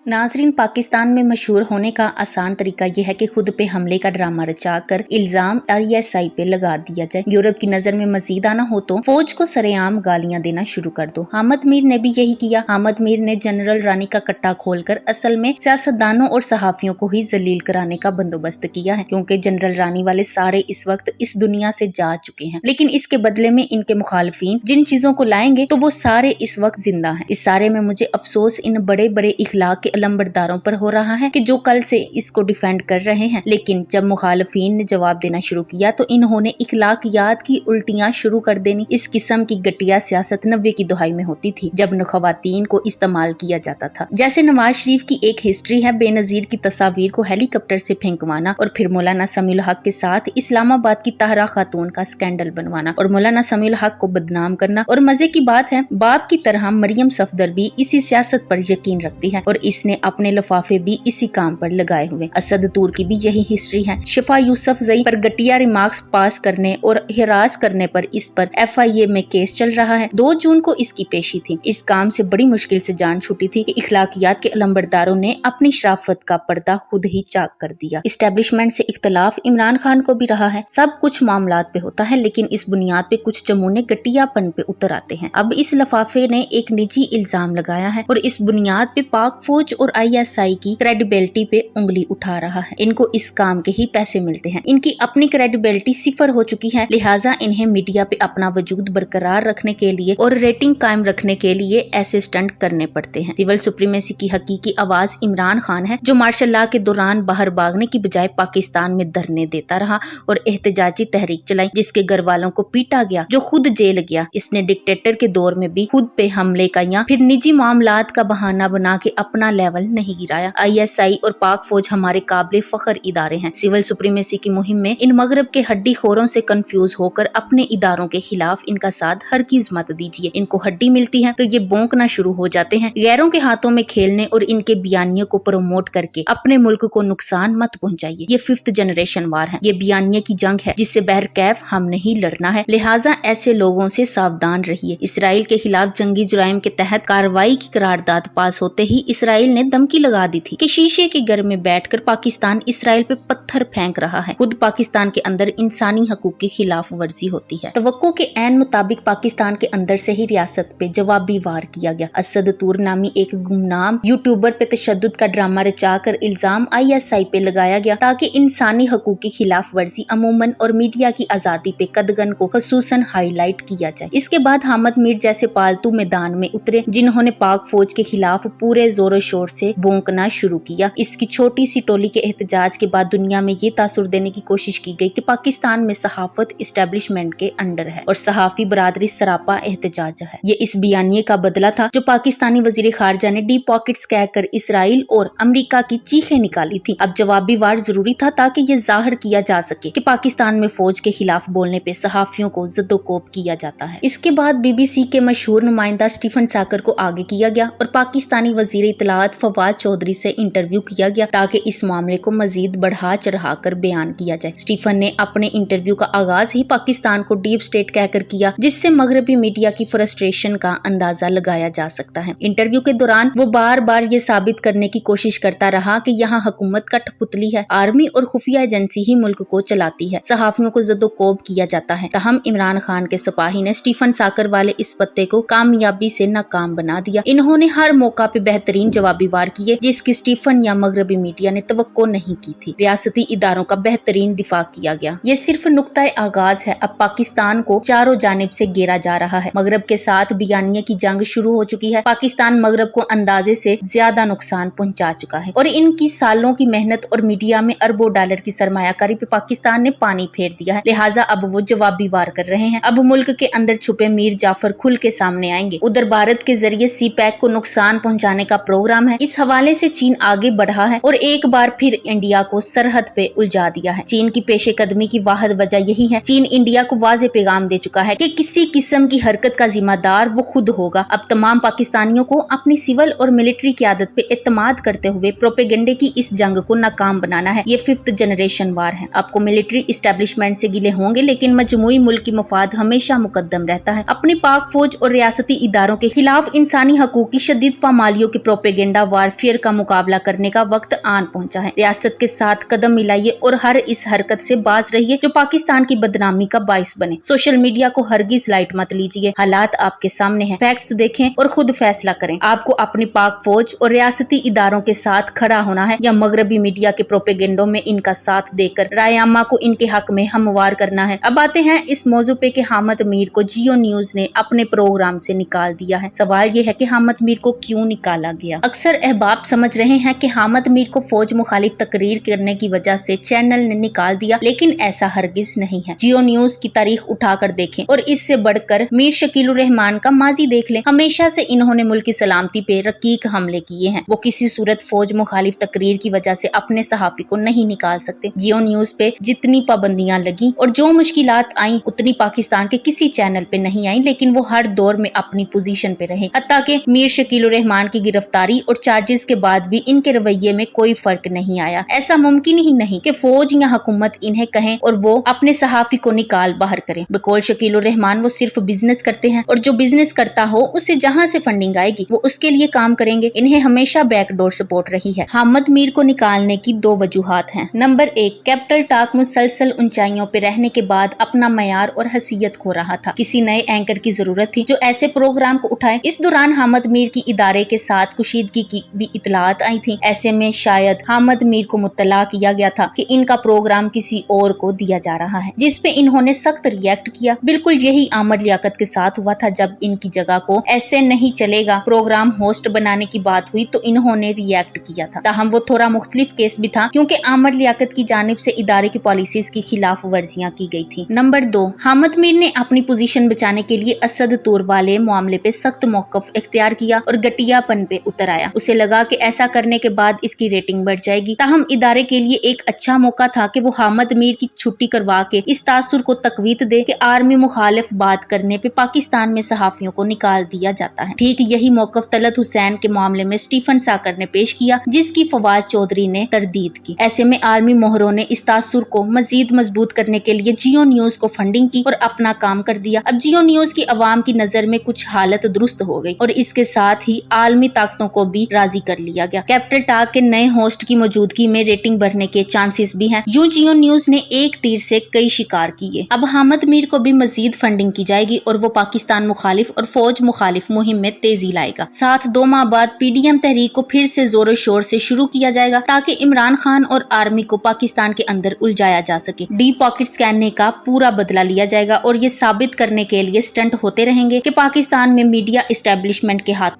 नाजरीन, पाकिस्तान में मशहूर होने का आसान तरीका यह है कि खुद पे हमले का ड्रामा रचाकर इल्जाम ISI पे लगा दिया जाए। यूरोप की नजर में मजीद आना हो तो फौज को सरेआम गालियां देना शुरू कर दो। हामिद मीर ने भी यही किया। हामिद मीर ने जनरल रानी का कट्टा खोलकर असल में सियासतदानों और सहाफियों को ही जलील कराने का बंदोबस्त किया है, क्योंकि जनरल रानी वाले सारे इस वक्त इस दुनिया से जा चुके हैं, लेकिन इसके बदले में इनके मुखालफिन जिन चीजों को लाएंगे तो वो सारे इस वक्त जिंदा हैं। इस सारे में मुझे अफसोस इन बड़े बड़े इखलाक के अलंबरदारों पर हो रहा है कि जो कल से इसको डिफेंड कर रहे हैं, लेकिन जब मुखालफीन ने जवाब देना शुरू किया तो इन्होंने इखलाकियात की उल्टियां शुरू कर देनी। इस किस्म की घटिया सियासत 90 की दुहाई में होती थी, जब खवातीन को इस्तेमाल किया जाता था। जैसे नवाज शरीफ की एक हिस्ट्री है, बेनजीर की तस्वीर को हेलीकॉप्टर से फेंकवाना और फिर मौलाना समीउल हक के साथ इस्लामाबाद की ताहरा खातून का स्कैंडल बनवाना और मौलाना समीउल हक को बदनाम करना। और मजे की बात है, बाप की तरह मरियम सफदर भी इसी सियासत पर यकीन रखती है और इसने अपने लिफाफे भी इसी काम पर लगाए हुए। असद तूर की भी यही हिस्ट्री है। शिफा यूसुफजई पर घटिया रिमार्क्स पास करने और हिरास करने पर इस पर FIA में केस चल रहा है। 2 जून को इसकी पेशी थी। इस काम से बड़ी मुश्किल से जान छूटी थी कि इखलाकियात के अलंबरदारों ने अपनी शराफत का पर्दा खुद ही चाक कर दिया। इस्टेब्लिशमेंट से इख्तलाफ इमरान खान को भी रहा है। सब कुछ मामलात पे होता है, लेकिन इस बुनियाद पे कुछ चमूने घटियापन पे उतर आते हैं। अब इस लफाफे ने एक निजी इल्जाम लगाया है और इस बुनियाद पे पाक फौज और ISI की क्रेडिबिलिटी पे उंगली उठा रहा है। इनको इस काम के ही पैसे मिलते हैं। इनकी अपनी क्रेडिबिलिटी सिफर हो चुकी है, लिहाजा इन्हें मीडिया पे अपना वजूद बरकरार रखने के लिए और रेटिंग कायम रखने के लिए ऐसे स्टंट करने पड़ते हैं। सिविल सुप्रीमेसी की हकीकी आवाज इमरान खान है, जो मार्शल लॉ के दौरान बाहर भागने की बजाय पाकिस्तान में धरने देता रहा और एहतजाजी तहरीक चलाई, जिसके घर वालों को पीटा गया, जो खुद जेल गया। इसने डिक्टेटर के दौर में भी खुद पे हमले का या फिर निजी मामलात का बहाना बना के अपना लेवल नहीं गिराया। ISI और पाक फौज हमारे काबिल फख्र इदारे हैं। सिविल सुप्रीमेसी की मुहिम में इन मगरब के हड्डी खोरों से कंफ्यूज होकर अपने इदारों के खिलाफ इनका साथ हरगिज मत दीजिए। इनको हड्डी मिलती है तो ये भौंकना शुरू हो जाते हैं। गैरों के हाथों में खेलने और इनके बयानियों को प्रमोट करके अपने मुल्क को नुकसान मत पहुंचाइए। ये 5th जनरेशन वार है। ये बयानिया की जंग है जिससे बहरकैफ हम नहीं लड़ना है, लिहाजा ऐसे लोगों से सावधान रहिए। इसराइल के खिलाफ जंगी जुराइम के तहत कार्रवाई की करारदाद पास होते ही इसराइल ने धमकी लगा दी थी कि शीशे के घर में बैठकर पाकिस्तान इसराइल पे पत्थर फेंक रहा है। खुद पाकिस्तान के अंदर इंसानी हकूक की खिलाफ वर्जी होती है। तवक्को के ऐन मुताबिक पाकिस्तान के अंदर से ही रियासत पे जवाबी वार किया गया। असद तूर नामी एक गुमनाम यूट्यूबर पे तशद्दुद का ड्रामा रचाकर इल्जाम ISI पे लगाया गया, ताकि इंसानी हकूक की खिलाफ वर्जी अमूमन और मीडिया की आजादी पे कदगन को खसूसन हाईलाइट किया जाए। इसके बाद हामिद मीर जैसे पालतू मैदान में उतरे, जिन्होंने पाक फौज के खिलाफ पूरे जोरों शोर से भौंकना शुरू किया। इसकी छोटी सी टोली के एहतजाज के बाद दुनिया में ये तासुर देने की कोशिश की गई कि पाकिस्तान में सहाफत इस्टेब्लिशमेंट के अंडर है और सहाफी बरादरी सरापा एहतजाज है। ये इस बयानिए का बदला था जो पाकिस्तानी वजीर खारजा ने डीप पॉकेट्स कहकर इसराइल और अमेरिका की चीखें निकाली थी। अब जवाबी वार जरूरी था ताकि ये जाहिर किया जा सके कि पाकिस्तान में फौज के खिलाफ बोलने पे सहाफियों को जद्दोकोब किया जाता है। इसके बाद BBC के मशहूर नुमाइंदा स्टीफन साकर को आगे किया गया और पाकिस्तानी वजीर इत्तलात फवाद चौधरी से इंटरव्यू किया गया, ताकि इस मामले को मजीद बढ़ा चढ़ा कर बयान किया जाए। स्टीफन ने अपने इंटरव्यू का आगाज ही पाकिस्तान को डीप स्टेट कहकर किया, जिससे मगरबी मीडिया की फ्रस्ट्रेशन का अंदाजा लगाया जा सकता है। इंटरव्यू के दौरान वो बार बार ये साबित करने की कोशिश करता रहा कि यहाँ हुकूमत कठपुतली है, आर्मी और खुफिया एजेंसी ही मुल्क को चलाती है, सहाफियों को जद्दोकोब किया जाता है। तहम इमरान खान के सिपाही ने स्टीफन साकर वाले इस पत्ते को कामयाबी से नाकाम बना दिया। इन्होंने हर मौका पे बेहतरीन जवाबी वार किए, जिसकी स्टीफन या मगरबी मीडिया ने तवक्को नहीं की थी। रियासती इदारों का बेहतरीन दिफा किया गया। ये सिर्फ नुक्ता आगाज है। अब पाकिस्तान को चारों जानिब से घेरा जा रहा है। मगरब के साथ बयानिया की जंग शुरू हो चुकी है। पाकिस्तान मगरब को अंदाजे से ज्यादा नुकसान पहुंचा चुका है और इनकी सालों की मेहनत और मीडिया में अरबों डॉलर की सरमायाकारी पे पाकिस्तान ने पानी फेर दिया है। लिहाजा अब वो जवाबी वार कर रहे हैं। अब मुल्क के अंदर छुपे मीर जाफर खुल के सामने आएंगे। उधर भारत के जरिए CPEC को नुकसान पहुंचाने का प्रोग्राम है। इस हवाले से चीन आगे बढ़ा है और एक बार फिर इंडिया को सरहद पे उलझा दिया है। चीन की पेशेकदमी की वाहिद वजह यही है। चीन इंडिया को वाज़े पैगाम दे चुका है कि किसी किस्म की हरकत का जिम्मेदार वो खुद होगा। अब तमाम पाकिस्तानियों को अपनी सिविल और मिलिट्री क़यादत पे इत्मीनान करते हुए प्रोपेगेंडे की इस जंग को नाकाम बनाना है। ये 5th जनरेशन वार है। आपको मिलिट्री इस्टेब्लिशमेंट से गिले होंगे, लेकिन मजमूई मुल्क की मफाद हमेशा मुकद्दम रहता है। अपनी पाक फौज और रियासती इदारों के खिलाफ इंसानी हकूक की शदीद पामालियों के प्रोपेगेंडा गेरिल्ला वारफेयर का मुकाबला करने का वक्त आन पहुंचा है। रियासत के साथ कदम मिलाइए और हर इस हरकत से बाज रहिए जो पाकिस्तान की बदनामी का बाइस बने। सोशल मीडिया को हरगिज लाइट मत लीजिए। हालात आपके सामने हैं, फैक्ट्स देखें और खुद फैसला करें। आपको अपनी पाक फौज और रियासती इदारों के साथ खड़ा होना है या मगरबी मीडिया के प्रोपेगेंडो में इनका साथ देकर राय आमा को इनके हक में हमवार करना है। अब आते हैं इस मौजू पे कि हामिद मीर को जियो न्यूज ने अपने प्रोग्राम से निकाल दिया है। सवाल ये है कि हामिद मीर को क्यों निकाला गया। अक्सर अहबाब समझ रहे हैं कि हामिद मीर को फौज मुखालिफ तकरीर करने की वजह से चैनल ने निकाल दिया, लेकिन ऐसा हरगिज नहीं है। जियो न्यूज की तारीख उठाकर देखें और इससे बढ़कर मीर शकीलुर रहमान का माजी देख लें। हमेशा से इन्होंने मुल्क की सलामती पे रकीक हमले किए हैं। वो किसी सूरत फौज मुखालिफ तकरीर की वजह से अपने सहाफी को नहीं निकाल सकते। जियो न्यूज पे जितनी पाबंदियां लगी और जो मुश्किलात आई उतनी पाकिस्तान के किसी चैनल पे नहीं आई, लेकिन वो हर दौर में अपनी पोजीशन पे रहे। हत्ता कि मीर शकीलुर रहमान की गिरफ्तारी और चार्जेस के बाद भी इनके रवैये में कोई फर्क नहीं आया। ऐसा मुमकिन ही नहीं कि फौज या हुकूमत इन्हें कहें और वो अपने सहाफी को निकाल बाहर करें। बकौल शकीलुर रहमान वो सिर्फ बिजनेस करते हैं और जो बिजनेस करता हो उससे जहां से फंडिंग आएगी वो उसके लिए काम करेंगे। इन्हें हमेशा बैकडोर सपोर्ट रही है। हामिद मीर को निकालने की दो वजूहात हैं। नंबर एक, कैपिटल टॉक मुसलसल ऊंचाइयों पे रहने के बाद अपना मयार और हसीयत खो रहा था। किसी नए एंकर की जरूरत थी जो ऐसे प्रोग्राम को उठाए। इस दौरान हामिद मीर की इदारे के साथ कुशीदगी की भी इतलात आई थी। ऐसे में शायद हामिद मीर को मुत्तला किया गया था कि इनका प्रोग्राम किसी और को दिया जा रहा है, जिसपे इन्होंने सख्त रिएक्ट किया। बिल्कुल यही आमर लियाकत के साथ हुआ था। जब इनकी जगह को ऐसे नहीं चलेगा प्रोग्राम होस्ट बनाने की बात हुई तो इन्होंने रिएक्ट किया था। ताहम वो थोड़ा मुख्तलिफ केस भी था क्योंकि आमर लियाकत की जानिब से इदारे की पॉलिसीज की खिलाफ वर्जियां की गई थी। नंबर दो, हामिद मीर ने अपनी पोजीशन बचाने के लिए असद तूर वाले मामले पे सख्त मौकफ इख्तियार किया और गटियापन पे उतर आया। उसे लगा कि ऐसा करने के बाद इसकी रेटिंग बढ़ जाएगी। ताहम इदारे के लिए एक अच्छा मौका था कि वो हामिद मीर की छुट्टी करवा के इस तासुर को तकवीत दे कि आर्मी मुखालिफ बात करने पे पाकिस्तान में सहाफियों को निकाल दिया जाता है। ठीक यही मौकफ तलत हुसैन के मामले में स्टीफन साकर ने पेश किया, जिसकी फवाद चौधरी ने तरदीद की। ऐसे में आर्मी मोहरों ने इस तासुर को मजीद मजबूत करने के लिए जियो न्यूज को फंडिंग की और अपना काम कर दिया। अब जियो न्यूज की अवाम की नजर में कुछ हालत दुरुस्त हो गई और इसके साथ ही आलमी ताकतों को भी राजी कर लिया गया। कैपिटल टॉक के नए होस्ट की मौजूदगी में रेटिंग बढ़ने के चांसेस भी हैं। यूं जियो न्यूज ने एक तीर से कई शिकार किए। अब हामिद मीर को भी मजीद फंडिंग की जाएगी और वो पाकिस्तान मुखालिफ और फौज मुखालिफ मुहिम में तेजी लाएगा। साथ 2 माह बाद पीडीएम तहरीक को फिर से जोरों शोर से शुरू किया जाएगा ताकि इमरान खान और आर्मी को पाकिस्तान के अंदर उलझाया जा सके। डीप पॉकेट स्कैन का पूरा बदला लिया जाएगा और ये साबित करने के लिए स्टंट होते रहेंगे कि पाकिस्तान में मीडिया एस्टेब्लिशमेंट के हाथ